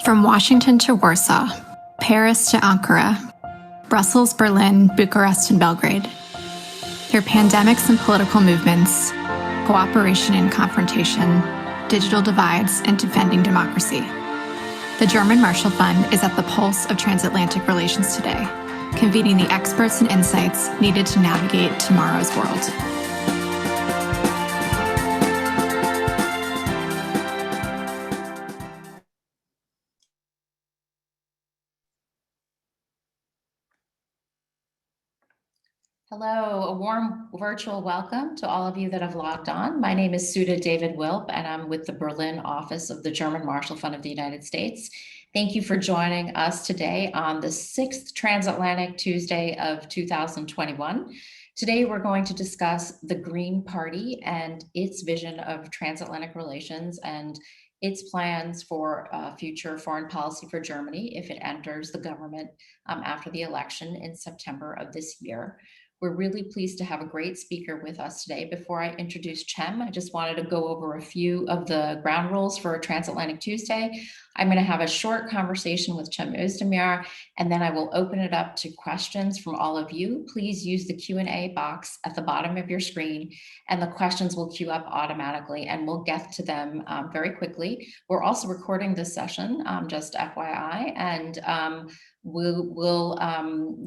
From Washington to Warsaw, Paris to Ankara, Brussels, Berlin, Bucharest, and Belgrade. Through pandemics and political movements, cooperation and confrontation, digital divides, and defending democracy, the German Marshall Fund is at the pulse of transatlantic relations today, convening the experts and insights needed to navigate tomorrow's world. Hello, a warm virtual welcome to all of you that have logged on. My name is Sudha David-Wilp, and I'm with the Berlin office of the German Marshall Fund of the United States. Thank you for joining us today on the 6th Transatlantic Tuesday of 2021. Today, we're going to discuss the Green Party and its vision of transatlantic relations and its plans for future foreign policy for Germany if it enters the government after the election in September of this year. We're really pleased to have a great speaker with us today. Before I introduce Cem, I just wanted to go over a few of the ground rules for Transatlantic Tuesday. I'm going to have a short conversation with Cem Özdemir, and then I will open it up to questions from all of you. Please use the Q&A box at the bottom of your screen, and the questions will queue up automatically, and we'll get to them very quickly. We're also recording this session, just FYI, and we'll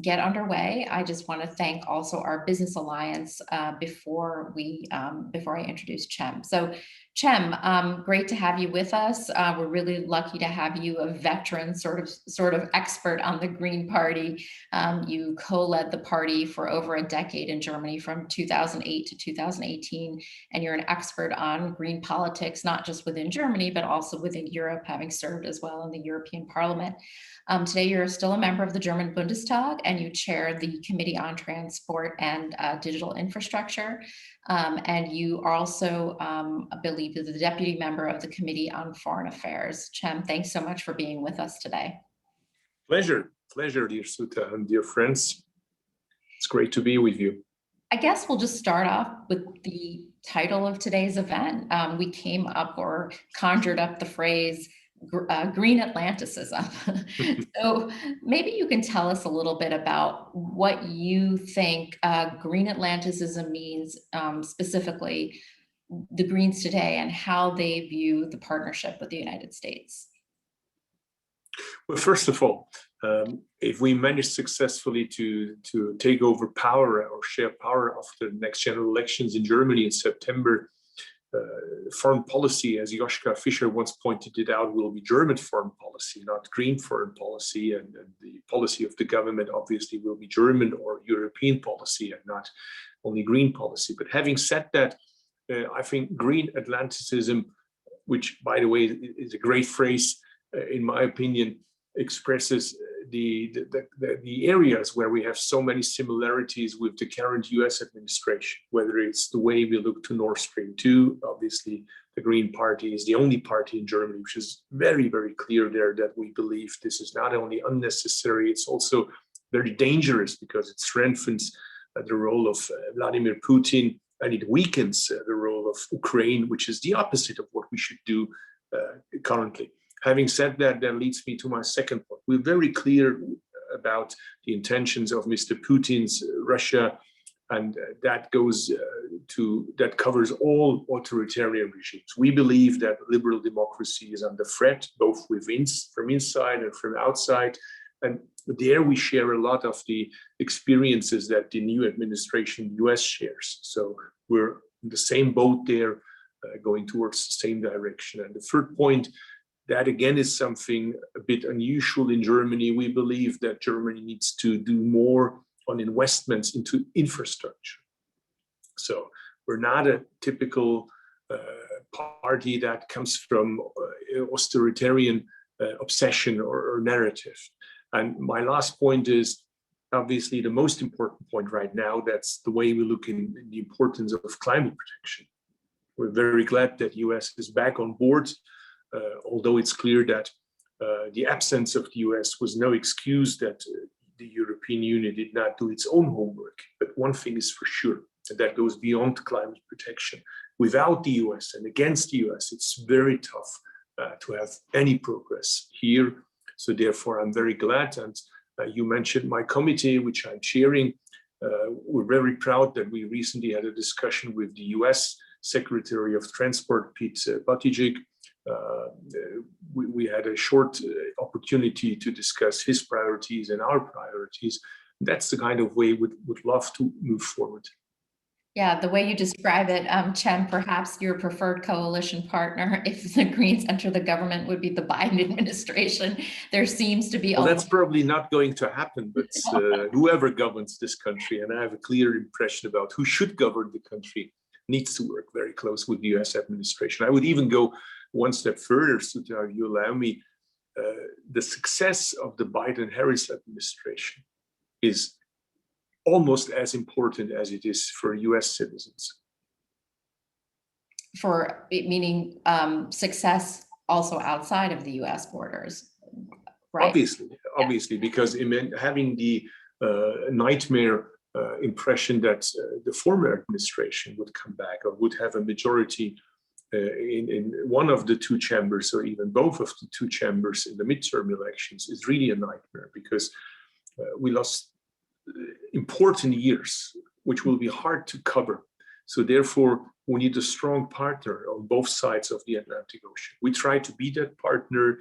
get underway. I just want to thank also our Business Alliance before I introduce Cem. So Cem, great to have you with us. We're really lucky to have you, a veteran sort of expert on the Green Party. You co-led the party for over a decade in Germany from 2008 to 2018, and you're an expert on green politics, not just within Germany, but also within Europe, having served as well in the European Parliament. Today, you're still a member of the German Bundestag, and you chair the Committee on Transport and Digital Infrastructure. And you are also, I believe, the deputy member of the Committee on Foreign Affairs. Cem, thanks so much for being with us today. Pleasure, dear Sudha and dear friends. It's great to be with you. I guess we'll just start off with the title of today's event. We came up or conjured up the phrase Green Atlanticism. So maybe you can tell us a little bit about what you think Green Atlanticism means, specifically the Greens today, and how they view the partnership with the United States. Well, first of all, if we manage successfully to take over power or share power after the next general elections in Germany in September, foreign policy, as Joschka Fischer once pointed it out, will be German foreign policy, not green foreign policy. And the policy of the government obviously will be German or European policy and not only green policy. But having said that, I think Green Atlanticism, which, by the way, is a great phrase, in my opinion, expresses the areas where we have so many similarities with the current US administration, whether it's the way we look to Nord Stream 2. Obviously, the Green Party is the only party in Germany which is very, very clear there that we believe this is not only unnecessary, it's also very dangerous because it strengthens the role of Vladimir Putin, and it weakens the role of Ukraine, which is the opposite of what we should do currently. Having said that, that leads me to my second point. We're very clear about the intentions of Mr. Putin's Russia, and that covers all authoritarian regimes. We believe that liberal democracy is under threat, both from inside and from outside. And there we share a lot of the experiences that the new administration US shares. So we're in the same boat there, going towards the same direction. And the third point, that again is something a bit unusual in Germany. We believe that Germany needs to do more on investments into infrastructure. So we're not a typical party that comes from authoritarian obsession or narrative. And my last point is obviously the most important point right now. That's the way we look in the importance of climate protection. We're very glad that US is back on board. Although it's clear that the absence of the US was no excuse that the European Union did not do its own homework. But one thing is for sure, and that goes beyond climate protection. Without the US and against the US, it's very tough to have any progress here. So therefore, I'm very glad. And you mentioned my committee, which I'm chairing. We're very proud that we recently had a discussion with the US Secretary of Transport, Pete Buttigieg. We had a short opportunity to discuss his priorities and our priorities. That's the kind of way we would love to move forward. Yeah, the way you describe it, Cem, perhaps your preferred coalition partner, if the Greens enter the government, would be the Biden administration. There seems to be well, that's probably not going to happen, but whoever governs this country, and I have a clear impression about who should govern the country, needs to work very close with the US administration. I would even go one step further, Sudha, if you allow me. The success of the Biden-Harris administration is almost as important as it is for US citizens. For meaning success also outside of the US borders, right? Obviously, because having the nightmare impression that the former administration would come back or would have a majority in one of the two chambers or even both of the two chambers in the midterm elections is really a nightmare, because we lost important years, which will be hard to cover. So therefore, we need a strong partner on both sides of the Atlantic Ocean. We try to be that partner.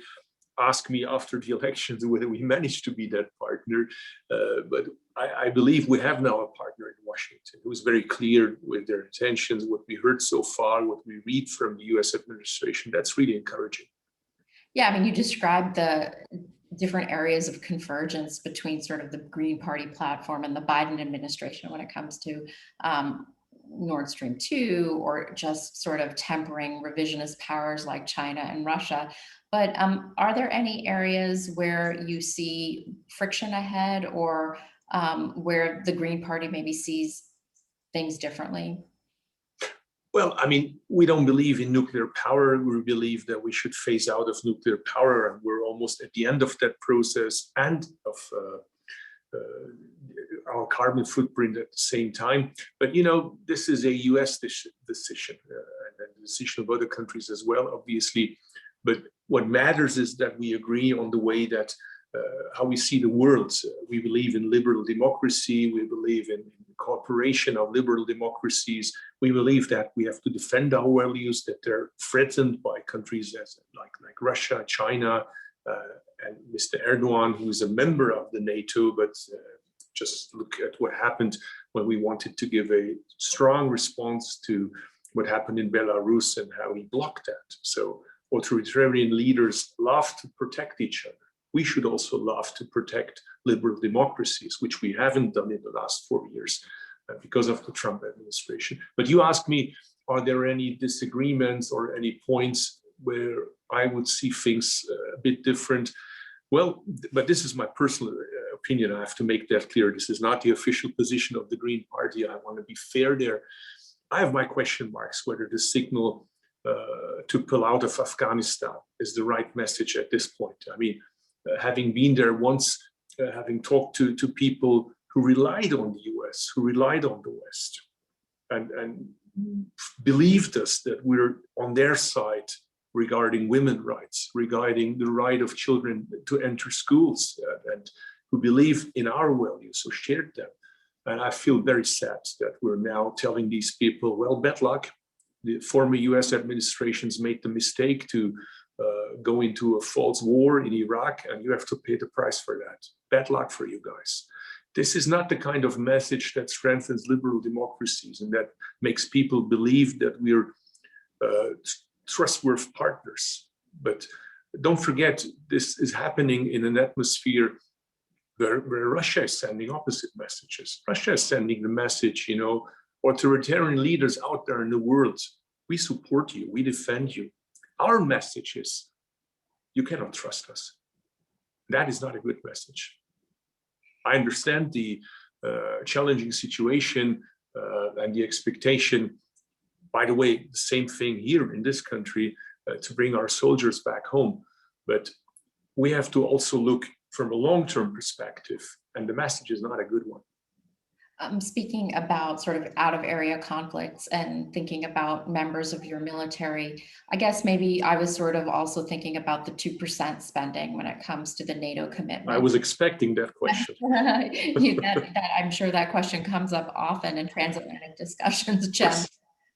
Ask me after the elections whether we managed to be that partner. But I believe we have now a partner in Washington who is very clear with their intentions, what we heard so far, what we read from the US administration. That's really encouraging. Yeah, I mean, you described the different areas of convergence between sort of the Green Party platform and the Biden administration when it comes to Nord Stream 2 or just sort of tempering revisionist powers like China and Russia. But are there any areas where you see friction ahead or where the Green Party maybe sees things differently? Well, I mean, we don't believe in nuclear power. We believe that we should phase out of nuclear power, and we're almost at the end of that process and of our carbon footprint at the same time. But, you know, this is a US decision and a decision of other countries as well, obviously. But what matters is that we agree on the way that how we see the world. We believe in liberal democracy. We believe in cooperation of liberal democracies. We believe that we have to defend our values, that they're threatened by countries like Russia, China, and Mr. Erdogan, who is a member of the NATO, but just look at what happened when we wanted to give a strong response to what happened in Belarus and how he blocked that. So authoritarian leaders love to protect each other. We should also love to protect liberal democracies, which we haven't done in the last 4 years because of the Trump administration. But you asked me, are there any disagreements or any points where I would see things a bit different? Well, but this is my personal opinion. I have to make that clear. This is not the official position of the Green Party. I want to be fair there. I have my question marks whether the signal to pull out of Afghanistan is the right message at this point. I mean, having been there once, having talked to people who relied on the US, who relied on the West, and believed us that we're on their side regarding women's rights, regarding the right of children to enter schools, and who believe in our values, who shared them. And I feel very sad that we're now telling these people, well, bad luck. The former US administrations made the mistake to go into a false war in Iraq, and you have to pay the price for that. Bad luck for you guys. This is not the kind of message that strengthens liberal democracies and that makes people believe that we're trustworthy partners. But don't forget, this is happening in an atmosphere where Russia is sending opposite messages. Russia is sending the message, you know, authoritarian leaders out there in the world, we support you, we defend you. Our message is, you cannot trust us. That is not a good message. I understand the challenging situation and the expectation, by the way, the same thing here in this country, to bring our soldiers back home. But we have to also look from a long-term perspective, and the message is not a good one. Speaking about sort of out of area conflicts and thinking about members of your military, I guess maybe I was sort of also thinking about the 2% spending when it comes to the NATO commitment. I was expecting that question. I'm sure that question comes up often in transatlantic discussions, Cem. Yes.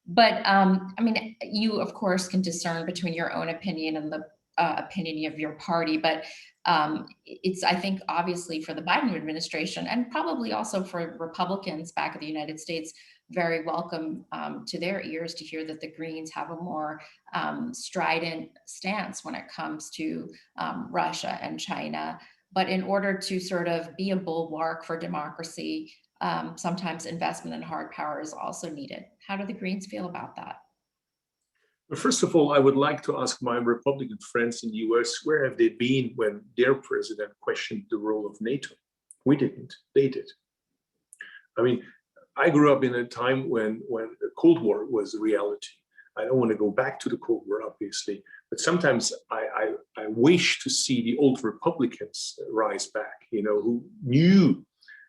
But I mean, you of course can discern between your own opinion and the opinion of your party, but it's, I think, obviously for the Biden administration and probably also for Republicans back in the United States, very welcome to their ears to hear that the Greens have a more strident stance when it comes to Russia and China. But in order to sort of be a bulwark for democracy, sometimes investment in hard power is also needed. How do the Greens feel about that? Well, first of all, I would like to ask my Republican friends in the US, where have they been when their president questioned the role of NATO? We didn't, they did. I mean, I grew up in a time when the Cold War was a reality. I don't want to go back to the Cold War, obviously, but sometimes I wish to see the old Republicans rise back, who knew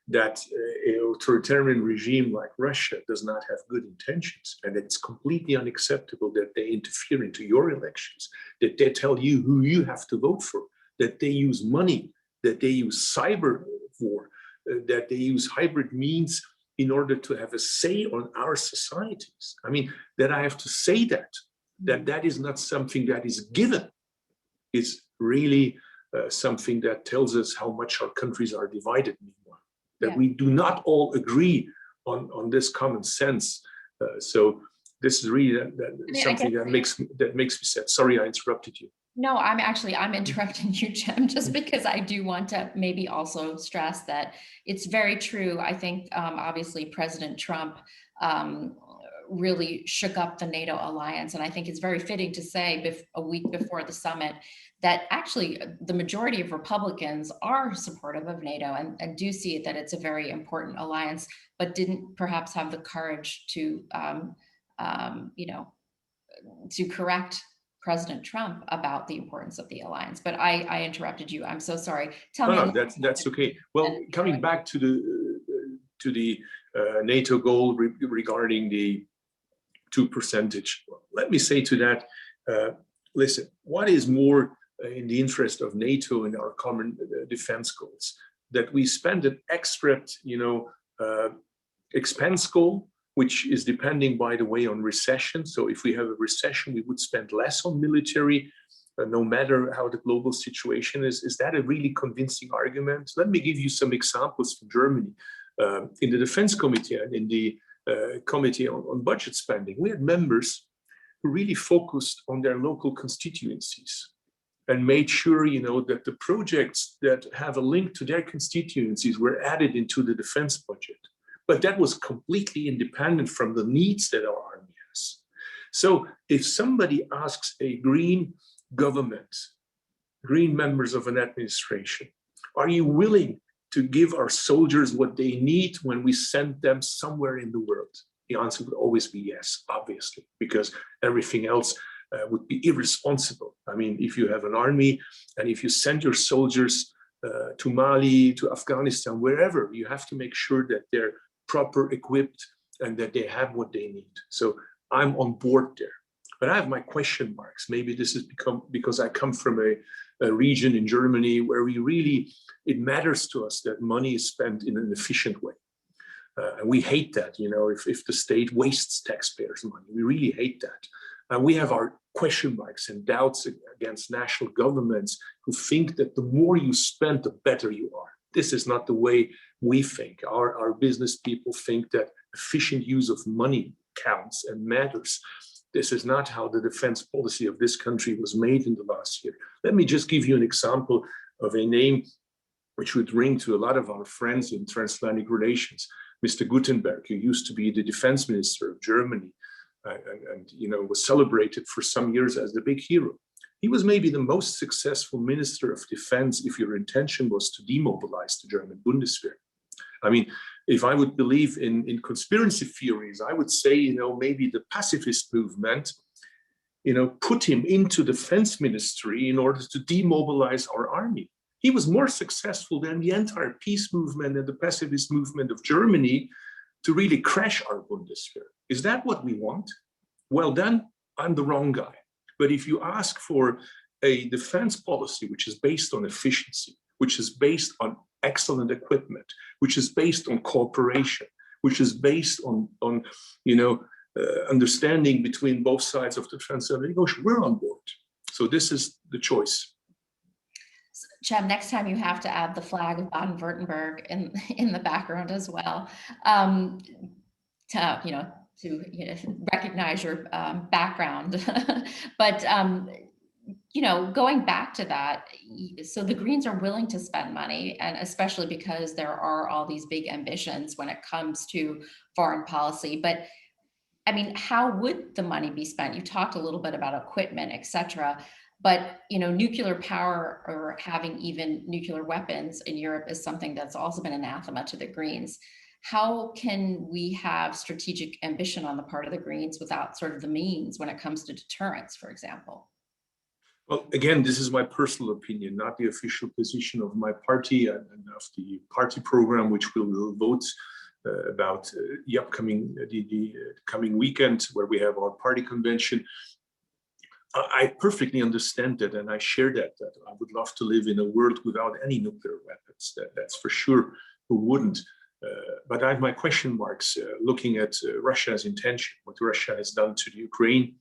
that an authoritarian regime like Russia does not have good intentions, and it's completely unacceptable that they interfere into your elections, that they tell you who you have to vote for, that they use money, that they use cyber war, that they use hybrid means in order to have a say on our societies. I mean, that I have to say that is not something that is given. It's really something that tells us how much our countries are divided meanwhile. That we do not all agree on this common sense. So this is really something that makes me sad. Sorry, I interrupted you. No, I'm interrupting you, Cem, just because I do want to maybe also stress that it's very true. I think obviously President Trump really shook up the NATO alliance. And I think it's very fitting to say a week before the summit that actually the majority of Republicans are supportive of NATO and do see it that it's a very important alliance, but didn't perhaps have the courage to, to correct President Trump about the importance of the alliance. But I interrupted you. I'm so sorry. Tell me. No, that's okay. Well, coming back to the NATO goal regarding the 2%, let me say to that, listen, what is more in the interest of NATO and our common defense goals? That we spend an extra, expense goal, which is depending, by the way, on recession. So if we have a recession, we would spend less on military, no matter how the global situation is. Is that a really convincing argument? Let me give you some examples from Germany. In the Defense Committee and in the Committee on Budget Spending, we had members who really focused on their local constituencies and made sure, that the projects that have a link to their constituencies were added into the defense budget. But that was completely independent from the needs that our army has. So if somebody asks a green government, green members of an administration, are you willing to give our soldiers what they need when we send them somewhere in the world? The answer would always be yes, obviously, because everything else would be irresponsible. I mean, if you have an army and if you send your soldiers to Mali, to Afghanistan, wherever, you have to make sure that they're proper equipped and that they have what they need. So I'm on board there. But I have my question marks. Maybe this has become because I come from a region in Germany where it matters to us that money is spent in an efficient way. And we hate that, if the state wastes taxpayers' money. We really hate that. And we have our question marks and doubts against national governments who think that the more you spend, the better you are. This is not the way we think. Our business people think that efficient use of money counts and matters. This is not how the defense policy of this country was made in the last year. Let me just give you an example of a name which would ring to a lot of our friends in transatlantic relations. Mr. Gutenberg, who used to be the defense minister of Germany and was celebrated for some years as the big hero. He was maybe the most successful minister of defense if your intention was to demobilize the German Bundeswehr. I mean, if I would believe in conspiracy theories, I would say, maybe the pacifist movement, put him into defense ministry in order to demobilize our army. He was more successful than the entire peace movement and the pacifist movement of Germany to really crash our Bundeswehr. Is that what we want? Well, then I'm the wrong guy. But if you ask for a defense policy which is based on efficiency, which is based on excellent equipment, which is based on cooperation, which is based on understanding between both sides of the Transatlantic Ocean, we're on board. So this is the choice. Cem, next time you have to add the flag of Baden-Württemberg in the background as well, to recognize your background. But going back to that, so the Greens are willing to spend money, and especially because there are all these big ambitions when it comes to foreign policy. But I mean, how would the money be spent? You talked a little bit about equipment, et cetera. But nuclear power or having even nuclear weapons in Europe is something that's also been anathema to the Greens. How can we have strategic ambition on the part of the Greens without sort of the means when it comes to deterrence, for example? Well, again, this is my personal opinion, not the official position of my party and of the party program, which we will vote about the coming weekend, where we have our party convention. I perfectly understand that, and I share that I would love to live in a world without any nuclear weapons. That's for sure. Who wouldn't? But I have my question marks looking at Russia's intention, what Russia has done to the Ukraine,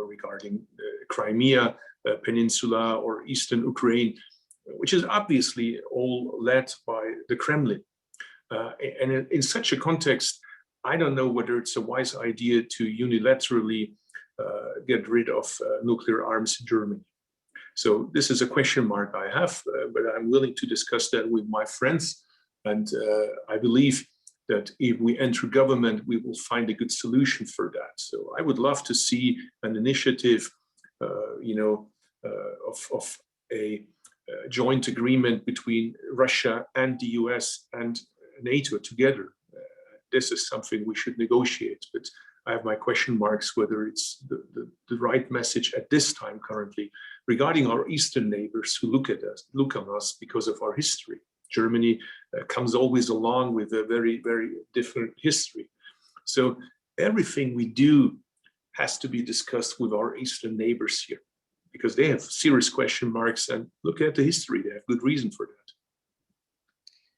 regarding Crimea Peninsula or Eastern Ukraine, which is obviously all led by the Kremlin. And in such a context, I don't know whether it's a wise idea to unilaterally get rid of nuclear arms in Germany. So this is a question mark I have, but I'm willing to discuss that with my friends. And I believe that if we enter government, we will find a good solution for that. So I would love to see an initiative, of a joint agreement between Russia and the US and NATO together. This is something we should negotiate, but I have my question marks whether it's the right message at this time currently regarding our Eastern neighbors who look on us because of our history. Germany comes always along with a very, very different history. So everything we do has to be discussed with our Eastern neighbors here, because they have serious question marks, and look at the history, they have good reason for that.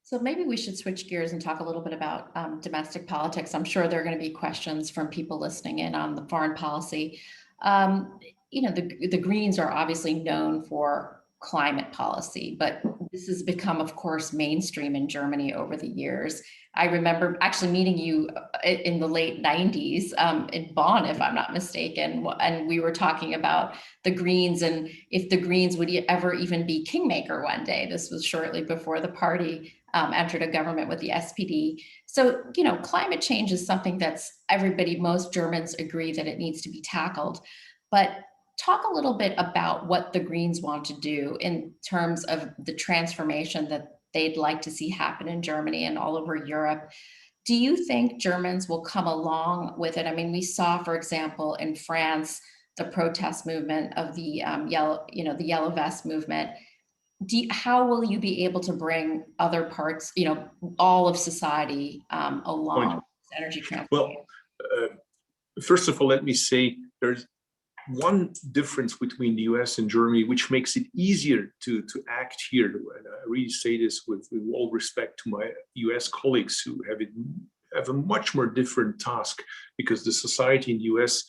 So maybe we should switch gears and talk a little bit about domestic politics. I'm sure there are going to be questions from people listening in on the foreign policy. The Greens are obviously known for climate policy, but this has become, of course, mainstream in Germany over the years. I remember actually meeting you in the late 90s in Bonn, if I'm not mistaken, and we were talking about the Greens and if the Greens would ever even be kingmaker one day. This was shortly before the party entered a government with the SPD. So, climate change is something that's most Germans agree that it needs to be tackled. But talk a little bit about what the Greens want to do in terms of the transformation that they'd like to see happen in Germany and all over Europe. Do you think Germans will come along with it? I mean, we saw, for example, in France, the protest movement of the yellow vest movement. How will you be able to bring other parts, all of society along with energy transformation? Well, first of all, let me say there's one difference between the US and Germany, which makes it easier to act here. And I really say this with all respect to my US colleagues who have a much more different task, because the society in the US,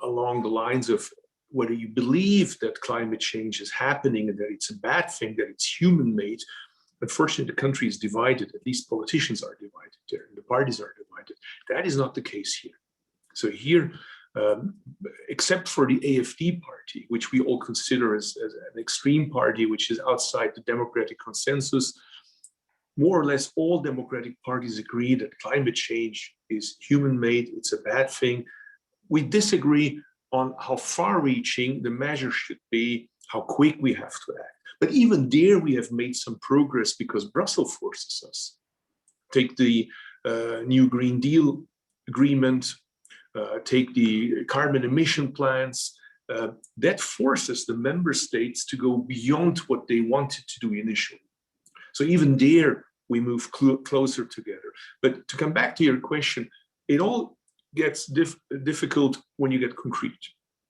along the lines of whether you believe that climate change is happening and that it's a bad thing, that it's human-made, unfortunately, the country is divided. At least politicians are divided there, and the parties are divided. That is not the case here. So here, except for the AfD party, which we all consider as an extreme party, which is outside the democratic consensus, more or less all democratic parties agree that climate change is human-made, it's a bad thing. We disagree on how far-reaching the measures should be, how quick we have to act. But even there, we have made some progress because Brussels forces us. Take the new Green Deal agreement, take the carbon emission plans, that forces the member states to go beyond what they wanted to do initially. So even there, we move closer together. But to come back to your question, it all gets difficult when you get concrete,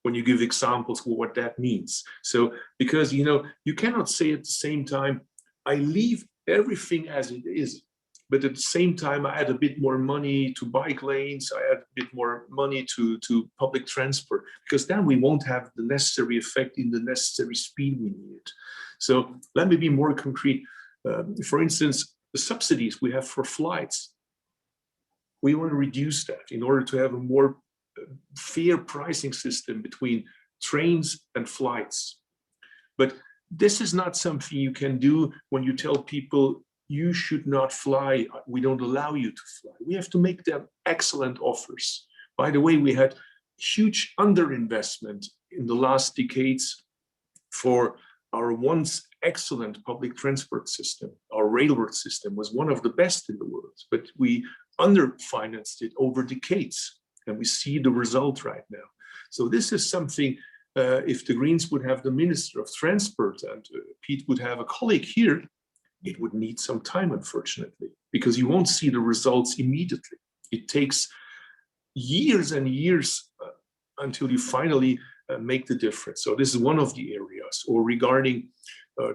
when you give examples of what that means. So, because, you know, you cannot say at the same time, I leave everything as it is, but at the same time, I add a bit more money to bike lanes, I add a bit more money to public transport, because then we won't have the necessary effect in the necessary speed we need. So let me be more concrete. For instance, the subsidies we have for flights, we want to reduce that in order to have a more fair pricing system between trains and flights. But this is not something you can do when you tell people you should not fly, we don't allow you to fly. We have to make them excellent offers. By the way, we had huge underinvestment in the last decades for our once excellent public transport system. Our railroad system was one of the best in the world, but we underfinanced it over decades, and we see the result right now. So this is something, if the Greens would have the Minister of Transport and Pete would have a colleague here, it would need some time, unfortunately, because you won't see the results immediately. It takes years and years until you finally make the difference. So this is one of the areas. Or regarding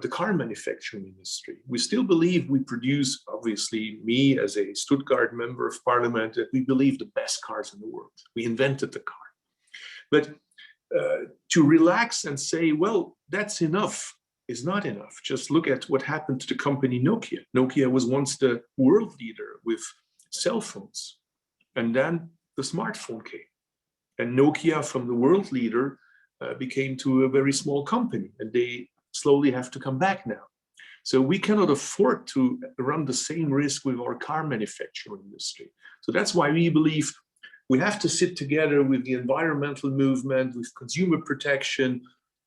the car manufacturing industry, we still believe we produce, obviously me as a Stuttgart member of parliament, that we believe the best cars in the world. We invented the car. But to relax and say, well, that's enough, is not enough. Just look at what happened to the company Nokia. Nokia was once the world leader with cell phones, and then the smartphone came. And Nokia, from the world leader, became to a very small company, and they slowly have to come back now. So we cannot afford to run the same risk with our car manufacturing industry. So that's why we believe we have to sit together with the environmental movement, with consumer protection,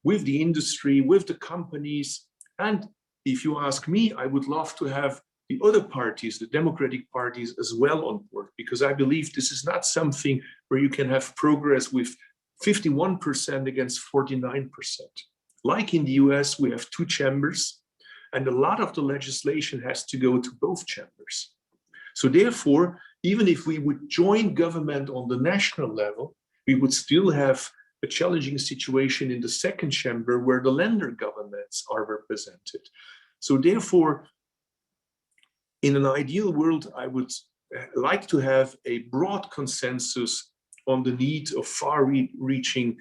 with the industry, with the companies. And if you ask me, I would love to have the other parties, the democratic parties as well on board, because I believe this is not something where you can have progress with 51% against 49%. Like in the US, we have two chambers, and a lot of the legislation has to go to both chambers. So therefore, even if we would join government on the national level, we would still have a challenging situation in the second chamber where the lender governments are represented. So therefore, in an ideal world, I would like to have a broad consensus on the need of far-reaching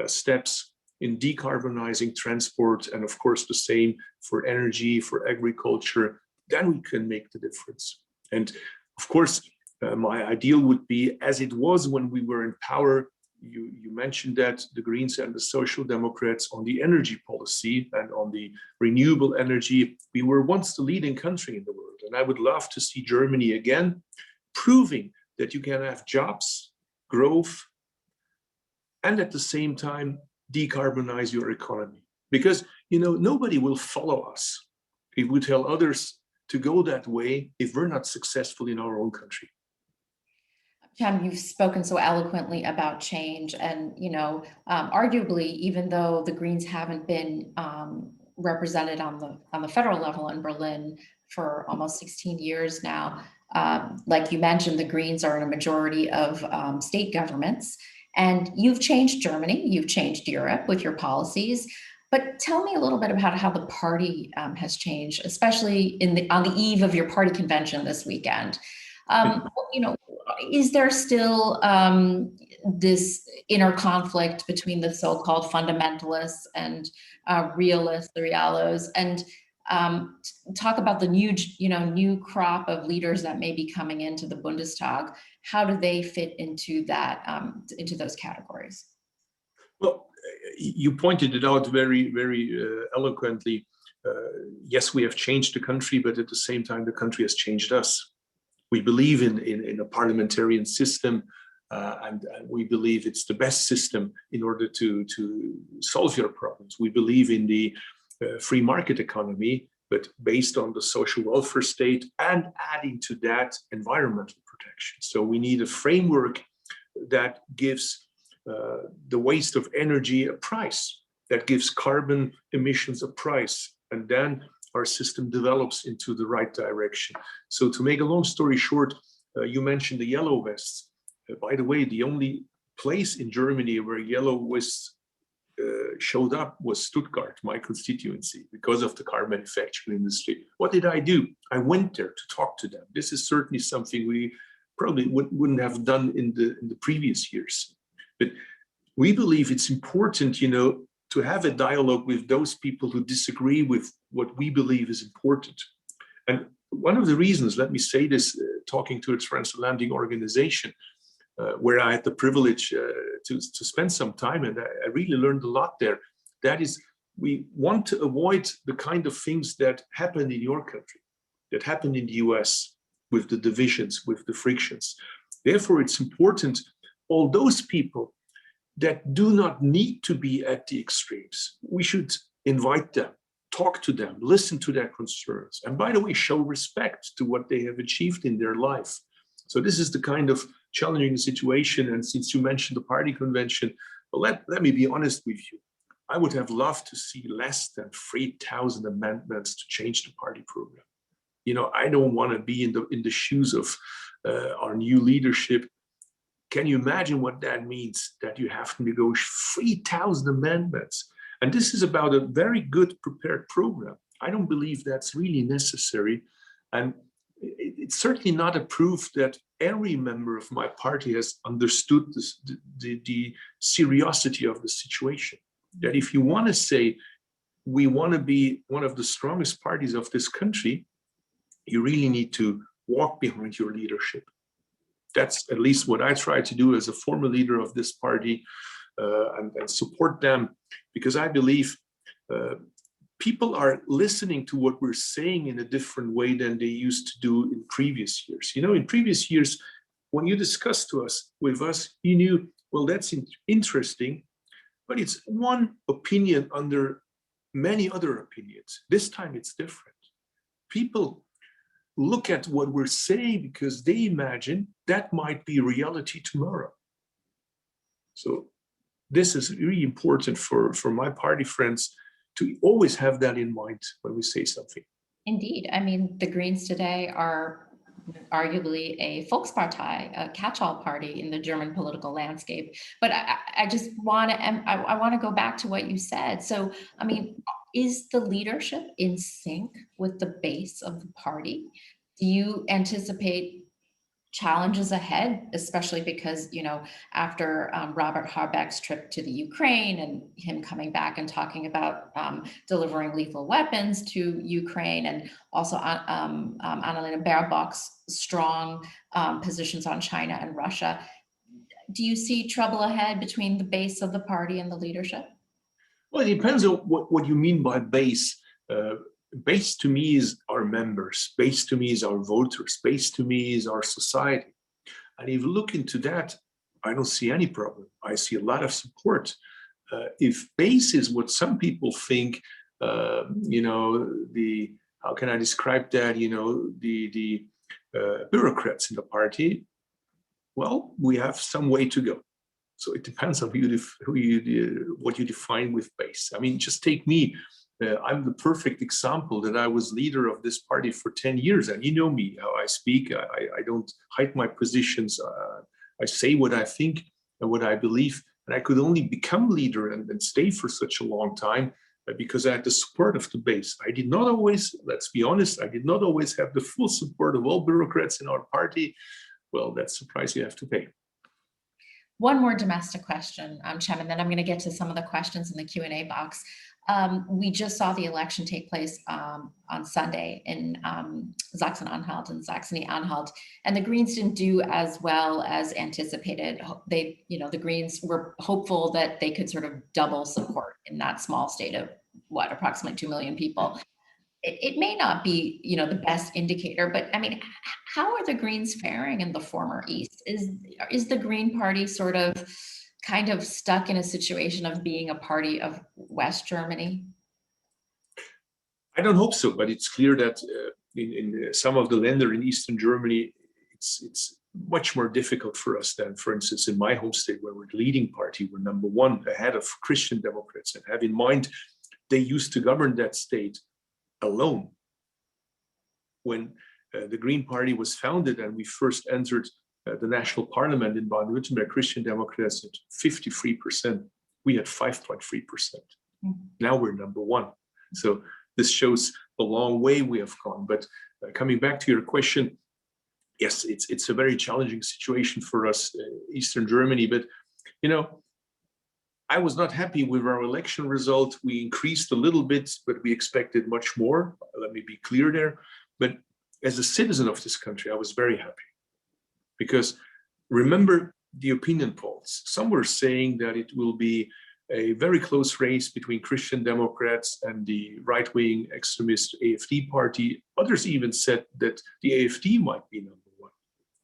steps in decarbonizing transport, and of course the same for energy, for agriculture. Then we can make the difference. And of course, my ideal would be, as it was when we were in power, you mentioned that the Greens and the Social Democrats on the energy policy and on the renewable energy, we were once the leading country in the world. And I would love to see Germany again, proving that you can have jobs, growth, and at the same time, decarbonize your economy. Because, you know, nobody will follow us if we tell others to go that way if we're not successful in our own country. Cem, you've spoken so eloquently about change, and arguably, even though the Greens haven't been represented on the federal level in Berlin for almost 16 years now, like you mentioned, the Greens are in a majority of state governments, and you've changed Germany, you've changed Europe with your policies. But tell me a little bit about how the party has changed, especially on the eve of your party convention this weekend. Is there still this inner conflict between the so-called fundamentalists and realists, the realos, and talk about the new crop of leaders that may be coming into the Bundestag? How do they fit into that, into those categories? Well, you pointed it out very, very eloquently. Yes, we have changed the country, but at the same time, the country has changed us. We believe in a parliamentarian system, and we believe it's the best system in order to solve your problems. We believe in the free market economy, but based on the social welfare state and adding to that environmental protection. So we need a framework that gives the waste of energy a price, that gives carbon emissions a price, and then our system develops into the right direction. So to make a long story short, you mentioned the yellow vests. By the way, the only place in Germany where yellow vests showed up was Stuttgart, my constituency, because of the car manufacturing industry. What did I do? I went there to talk to them. This is certainly something we probably wouldn't have done in the previous years. But we believe it's important, to have a dialogue with those people who disagree with what we believe is important. And one of the reasons, let me say this, talking to a transatlantic organization, where I had the privilege to spend some time, and I really learned a lot there. That is, we want to avoid the kind of things that happened in your country, that happened in the US, with the divisions, with the frictions. Therefore, it's important, all those people that do not need to be at the extremes, we should invite them, talk to them, listen to their concerns, and by the way, show respect to what they have achieved in their life. So this is the kind of challenging situation. And since you mentioned the party convention, well, let me be honest with you. I would have loved to see less than 3,000 amendments to change the party program. I don't want to be in the shoes of our new leadership. Can you imagine what that means, that you have to negotiate 3,000 amendments? And this is about a very good prepared program. I don't believe that's really necessary. And it's certainly not a proof that every member of my party has understood the seriousity of the situation. That if you want to say, we want to be one of the strongest parties of this country, you really need to walk behind your leadership. That's at least what I try to do as a former leader of this party, and support them, because I believe people are listening to what we're saying in a different way than they used to do in previous years. In previous years, when you discussed with us, you knew, well, that's interesting, but it's one opinion under many other opinions. This time it's different. People look at what we're saying because they imagine that might be reality tomorrow. So this is really important for my party friends to always have that in mind when we say something. Indeed. I mean, the Greens today are arguably a Volkspartei, a catch-all party in the German political landscape. But I just want to, I want to go back to what you said. So, I mean, is the leadership in sync with the base of the party? Do you anticipate challenges ahead, especially because, after Robert Habeck's trip to the Ukraine and him coming back and talking about delivering lethal weapons to Ukraine, and also Annalena Baerbock's strong positions on China and Russia. Do you see trouble ahead between the base of the party and the leadership? Well, it depends on what you mean by base. Base to me is our members. Base to me is our voters. Base to me is our society. And if you look into that, I don't see any problem. I see a lot of support. If base is what some people think, how can I describe that? The bureaucrats in the party. Well, we have some way to go. So it depends on what you define with base. I mean, just take me. I'm the perfect example that I was leader of this party for 10 years. And you know me, how I speak. I don't hide my positions. I say what I think and what I believe. And I could only become leader and stay for such a long time because I had the support of the base. I did not always, let's be honest, I did not always have the full support of all bureaucrats in our party. Well, that's the price you have to pay. One more domestic question, Cem, and then I'm going to get to some of the questions in the Q&A box. We just saw the election take place on Sunday in Sachsen-Anhalt and Saxony-Anhalt, and the Greens didn't do as well as anticipated. The Greens were hopeful that they could sort of double support in that small state of approximately 2 million people. It may not be, the best indicator, but I mean, how are the Greens faring in the former East? Is the Green Party sort of kind of stuck in a situation of being a party of West Germany? I don't hope so, but it's clear that in some of the Länder in Eastern Germany, it's much more difficult for us than, for instance, in my home state, where we're the leading party, we're number one ahead of Christian Democrats. And have in mind, they used to govern that state alone. When the Green Party was founded and we first entered the national parliament in Baden-Württemberg, Christian Democrats at 53%, we had 5.3%. Now we're number one. So this shows the long way we have gone. But coming back to your question, yes, it's a very challenging situation for us, Eastern Germany. But, you know, I was not happy with our election result. We increased a little bit, but we expected much more. Let me be clear there. But as a citizen of this country, I was very happy. Because remember the opinion polls. Some were saying that it will be a very close race between Christian Democrats and the right-wing extremist AfD party. Others even said that the AfD might be number one.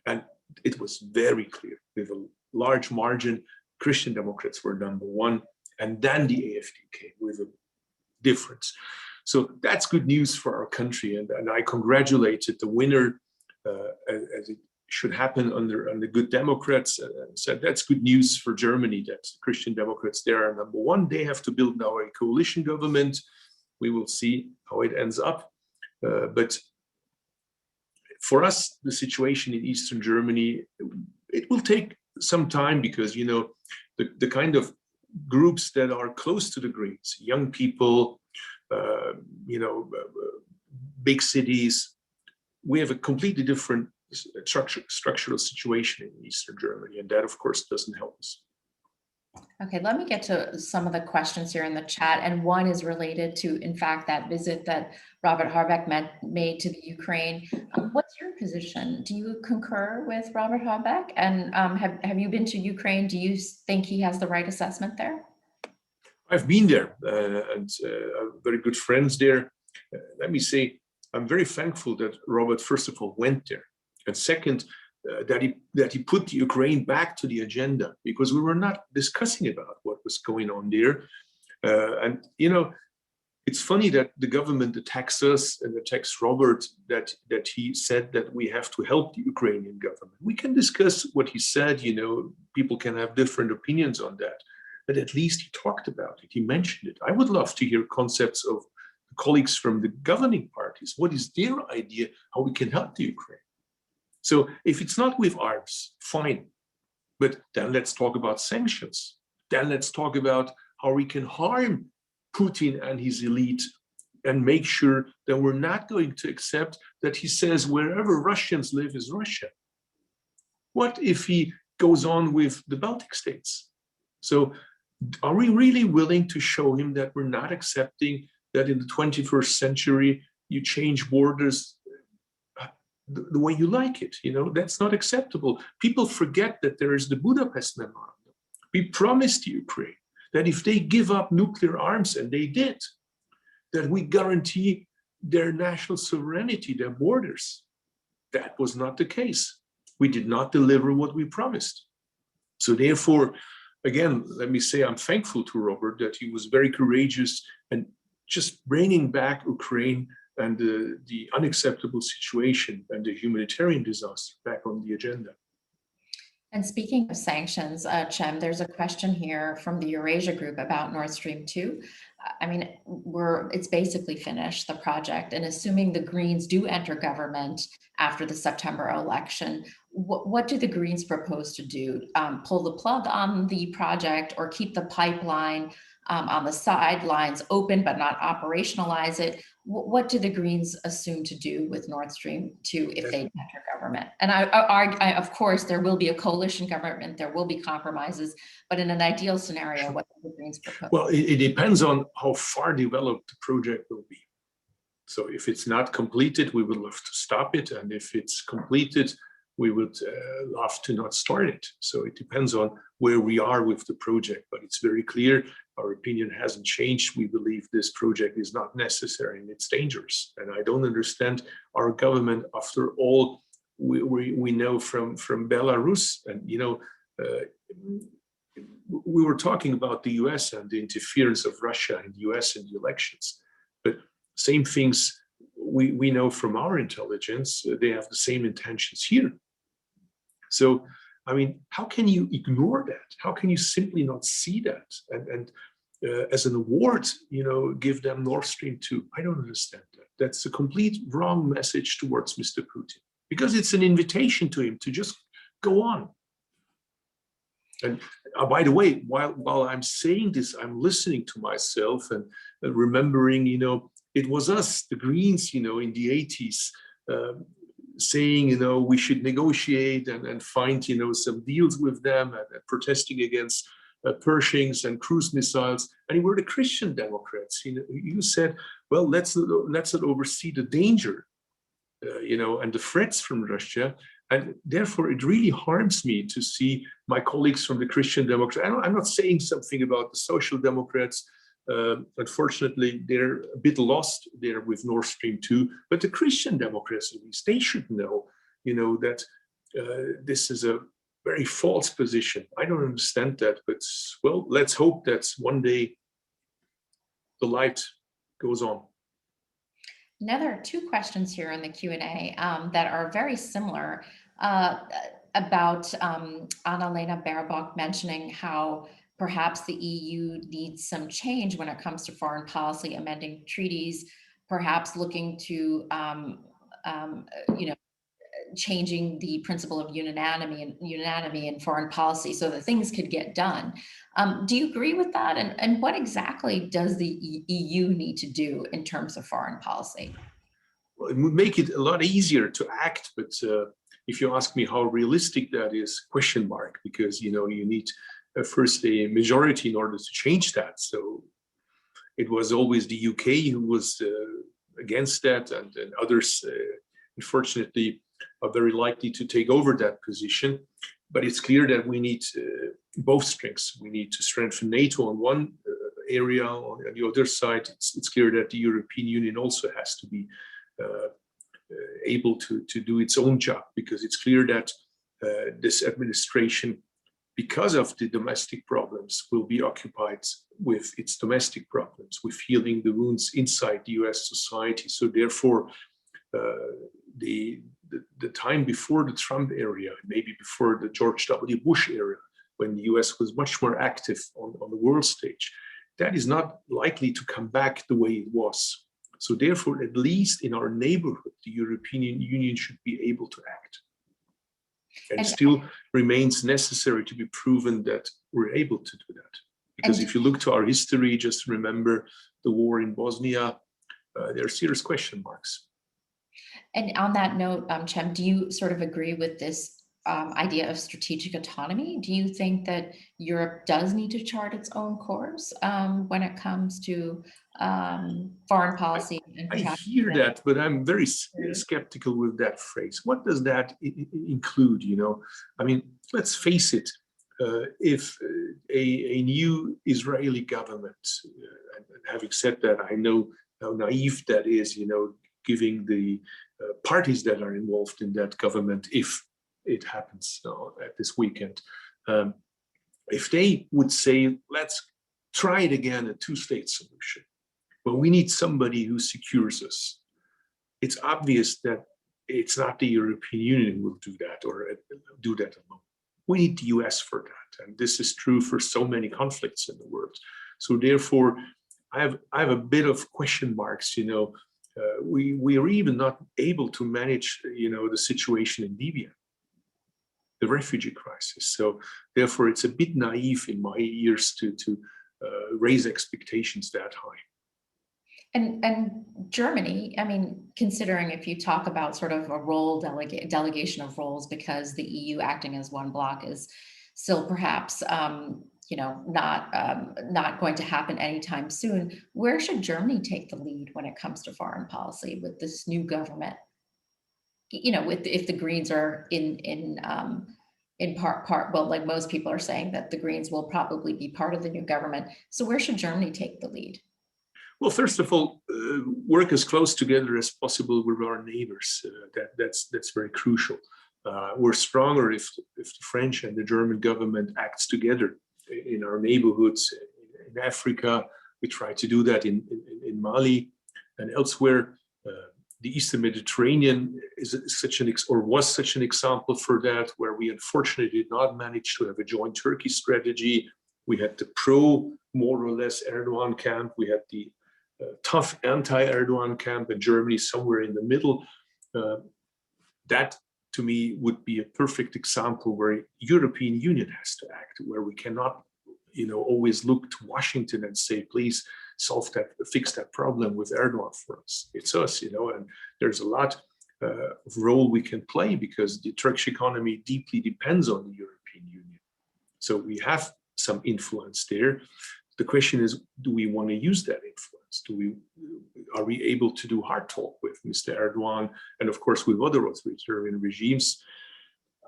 And it was very clear, with a large margin, Christian Democrats were number one, and then the AfD came with a difference. So that's good news for our country, and I congratulated the winner, as it should happen under good Democrats, and said that's good news for Germany, that Christian Democrats there are number one. They have to build now a coalition government. We will see how it ends up. But for us, the situation in Eastern Germany, it will take some time, because, you know, the kind of groups that are close to the Greens, young people, you know, big cities, we have a completely different structural situation in Eastern Germany, and that, of course, doesn't help us. Okay, let me get to some of the questions here in the chat, and one is related to, in fact, that visit that Robert Habeck made to the Ukraine. What's your position? Do you concur with Robert Habeck? And have you been to Ukraine? Do you think he has the right assessment there? I've been there, and very good friends there. Let me say, I'm very thankful that Robert, first of all, went there. And second, that he put the Ukraine back to the agenda, because we were not discussing about what was going on there. And, you know, it's funny that the government attacks us and attacks Robert, that he said that we have to help the Ukrainian government. We can discuss what he said, you know, people can have different opinions on that, but at least he talked about it, he mentioned it. I would love to hear concepts of colleagues from the governing parties. What is their idea how we can help the Ukraine? So if it's not with arms, fine. But then let's talk about sanctions. Then let's talk about how we can harm Putin and his elite, and make sure that we're not going to accept that he says wherever Russians live is Russia. What if he goes on with the Baltic states? So are we really willing to show him that we're not accepting that in the 21st century you change borders the way you like it? You know, that's not acceptable. People forget that there is the Budapest Memorandum. We promised Ukraine that if they give up nuclear arms, and they did, that we guarantee their national sovereignty, their borders. That was not the case. We did not deliver what we promised. So therefore, again, let me say I'm thankful to Robert that he was very courageous and just bringing back Ukraine and the unacceptable situation and the humanitarian disaster back on the agenda. And speaking of sanctions, Cem, there's a question here from the Eurasia Group about Nord Stream 2. I mean, it's basically finished, the project, and assuming the Greens do enter government after the September election, what do the Greens propose to do? Pull the plug on the project, or keep the pipeline on the sidelines open but not operationalize it? What do the Greens assume to do with Nord Stream 2 if they enter government? And I, of course, there will be a coalition government, there will be compromises, but in an ideal scenario, what do the Greens propose? Well, it depends on how far developed the project will be. So if it's not completed, we would love to stop it. And if it's completed, we would love to not start it. So it depends on where we are with the project, but it's very clear. Our opinion hasn't changed. We believe this project is not necessary and it's dangerous. And I don't understand our government, after all we know from Belarus. And, you know, we were talking about the US and the interference of Russia and the US in the elections. But same things we know from our intelligence, they have the same intentions here. So, I mean, how can you ignore that? How can you simply not see that? And as an award, give them Nord Stream 2? I don't understand that. That's a complete wrong message towards Mr. Putin, because it's an invitation to him to just go on. And by the way, while I'm saying this, I'm listening to myself and remembering, it was us, the Greens, in the 80s, saying, we should negotiate and find, some deals with them, and protesting against Pershings and cruise missiles. And we're the Christian Democrats. You said, well, let's not oversee the danger, and the threats from Russia. And therefore, it really harms me to see my colleagues from the Christian Democrats. I'm not saying something about the Social Democrats. Unfortunately, they're a bit lost there with Nord Stream 2. But the Christian Democrats, at least, they should know, that this is a very false position. I don't understand that. But, well, let's hope that one day the light goes on. Now, there are two questions here in the Q&A that are very similar about Annalena Baerbock mentioning how perhaps the EU needs some change when it comes to foreign policy, amending treaties, perhaps looking to, changing the principle of unanimity in foreign policy so that things could get done. Do you agree with that? And what exactly does the EU need to do in terms of foreign policy? Well, it would make it a lot easier to act, but if you ask me how realistic that is, question mark, because you need first a majority in order to change that. So it was always the UK who was against that, and others, unfortunately, are very likely to take over that position. But it's clear that we need both strengths. We need to strengthen NATO on one area. On the other side, it's clear that the European Union also has to be able to do its own job, because it's clear that this administration, because of the domestic problems, will be occupied with its domestic problems, with healing the wounds inside the US society. So therefore, the time before the Trump era, maybe before the George W. Bush era, when the US was much more active on the world stage, that is not likely to come back the way it was. So therefore, at least in our neighborhood, the European Union should be able to act. And still remains necessary to be proven that we're able to do that. Because if you look to our history, just remember the war in Bosnia, there are serious question marks. And on that note, Cem, do you sort of agree with this idea of strategic autonomy? Do you think that Europe does need to chart its own course when it comes to foreign policy? I hear that, but I'm very skeptical with that phrase. What does that include? I mean, let's face it. If a new Israeli government, and having said that, I know how naive that is, giving the parties that are involved in that government, if it happens at this weekend, if they would say, let's try it again, a two-state solution, but we need somebody who secures us. It's obvious that it's not the European Union who will do that or do that alone. We need the US for that. And this is true for so many conflicts in the world. So therefore, I have a bit of question marks, we are even not able to manage, the situation in Libya, the refugee crisis. So therefore, it's a bit naive in my ears to raise expectations that high. And Germany, I mean, considering if you talk about sort of a role delegation of roles, because the EU acting as one bloc is still perhaps not going to happen anytime soon. Where should Germany take the lead when it comes to foreign policy with this new government? If the Greens are in part, well, like most people are saying that the Greens will probably be part of the new government. So where should Germany take the lead? Well, first of all, work as close together as possible with our neighbors. That's very crucial. We're stronger if the French and the German government acts together in our neighborhoods in Africa. We try to do that in Mali and elsewhere. The Eastern Mediterranean is such an was such an example for that, where we unfortunately did not manage to have a joint Turkey strategy. We had the pro, more or less, Erdogan camp. We had the tough anti-Erdogan camp, and Germany somewhere in the middle. That, to me, would be a perfect example where European Union has to act, where we cannot, always look to Washington and say, please solve that, fix that problem with Erdogan for us. It's us, and there's a lot of role we can play, because the Turkish economy deeply depends on the European Union. So we have some influence there. The question is, do we want to use that influence? Are we able to do hard talk with Mr. Erdogan, and of course with other authoritarian regimes?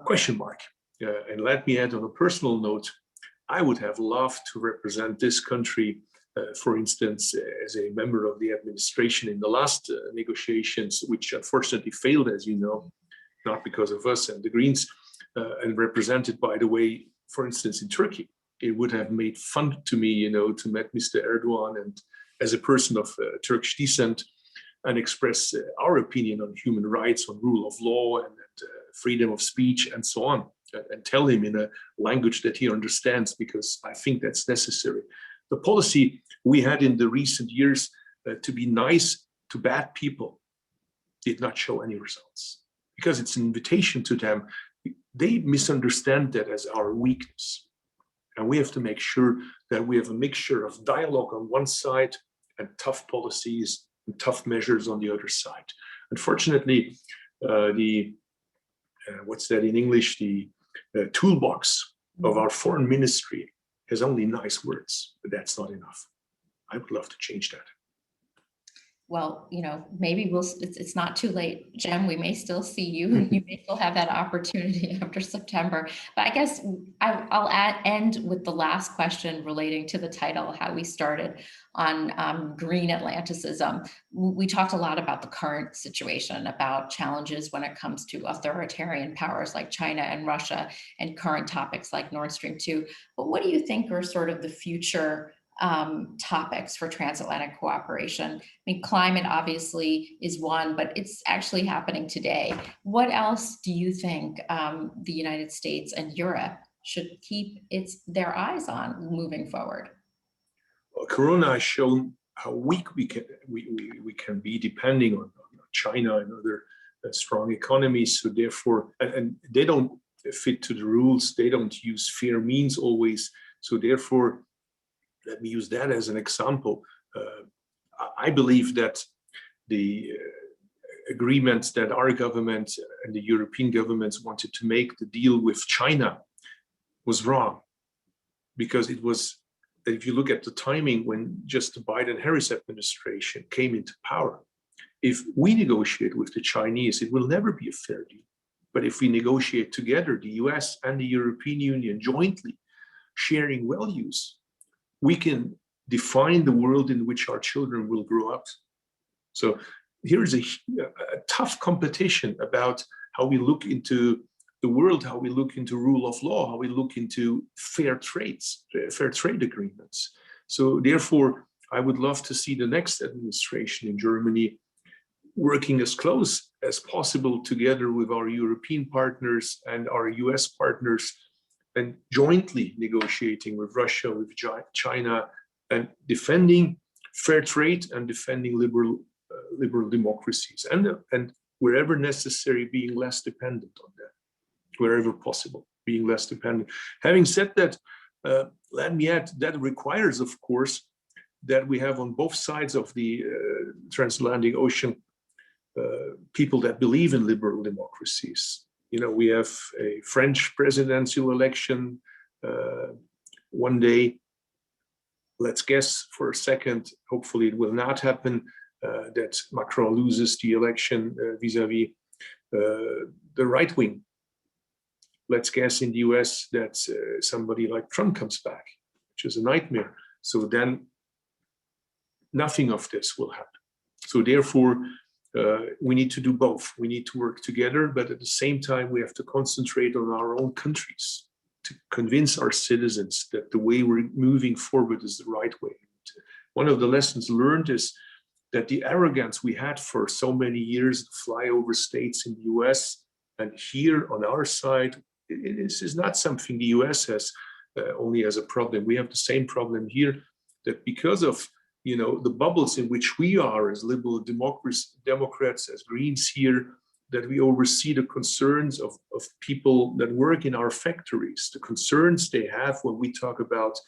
Question mark. And let me add on a personal note, I would have loved to represent this country, for instance, as a member of the administration in the last negotiations, which unfortunately failed, as you know, not because of us and the Greens, and represented, by the way, for instance, in Turkey. It would have made fun to me, to meet Mr. Erdogan and as a person of Turkish descent, and express our opinion on human rights, on rule of law, and freedom of speech, and so on, and tell him in a language that he understands, because I think that's necessary. The policy we had in the recent years to be nice to bad people did not show any results, because it's an invitation to them. They misunderstand that as our weakness. And we have to make sure that we have a mixture of dialogue on one side and tough policies and tough measures on the other side. Unfortunately, what's that in English? The toolbox of our foreign ministry has only nice words, but that's not enough. I would love to change that. Well, maybe it's not too late, Cem. We may still see you. You may still have that opportunity after September. But I guess I'll end with the last question relating to the title, how we started on Green Atlanticism. We talked a lot about the current situation, about challenges when it comes to authoritarian powers like China and Russia, and current topics like Nord Stream 2. But what do you think are sort of the future topics for transatlantic cooperation? I mean, climate obviously is one, but it's actually happening today. What else do you think the United States and Europe should keep their eyes on moving forward? Well, Corona has shown how weak we can be depending on China and other strong economies. So therefore, and they don't fit to the rules. They don't use fair means always. So therefore, let me use that as an example. I believe that the agreements that our government and the European governments wanted to make, the deal with China, was wrong. Because it was, if you look at the timing when just the Biden-Harris administration came into power, if we negotiate with the Chinese, it will never be a fair deal. But if we negotiate together, the US and the European Union jointly, sharing values, we can define the world in which our children will grow up. So here is a tough competition about how we look into the world, how we look into rule of law, how we look into fair trade agreements. So therefore, I would love to see the next administration in Germany working as close as possible together with our European partners and our US partners, and jointly negotiating with Russia, with China, and defending fair trade and defending liberal democracies, and wherever necessary, being less dependent on that, wherever possible, being less dependent. Having said that, let me add that requires, of course, that we have on both sides of the transatlantic ocean people that believe in liberal democracies. We have a French presidential election one day. Let's guess for a second, hopefully it will not happen, that Macron loses the election vis-a-vis the right wing. Let's guess in the US that somebody like Trump comes back, which is a nightmare. So then nothing of this will happen. So therefore, we need to do both. We need to work together, but at the same time, we have to concentrate on our own countries to convince our citizens that the way we're moving forward is the right way. One of the lessons learned is that the arrogance we had for so many years, flyover states in the US and here on our side, this is not something the US has only as a problem. We have the same problem here, that because of the bubbles in which we are as liberal Democrats, as Greens here, that we oversee the concerns of people that work in our factories, the concerns they have when we talk about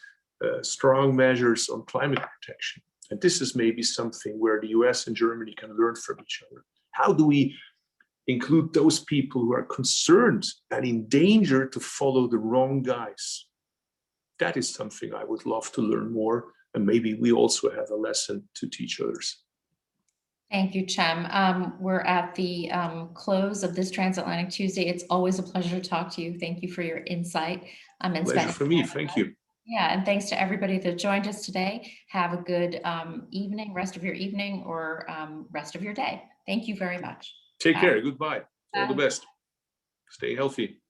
strong measures on climate protection. And this is maybe something where the US and Germany can learn from each other. How do we include those people who are concerned and in danger to follow the wrong guys? That is something I would love to learn more. And maybe we also have a lesson to teach others. Thank you, Cem. We're at the close of this Transatlantic Tuesday. It's always a pleasure to talk to you. Thank you for your insight. Pleasure for me. Thank you. Yeah, and thanks to everybody that joined us today. Have a good evening, rest of your evening, or rest of your day. Thank you very much. Take Bye. care. Goodbye. All the Bye. best. Stay healthy.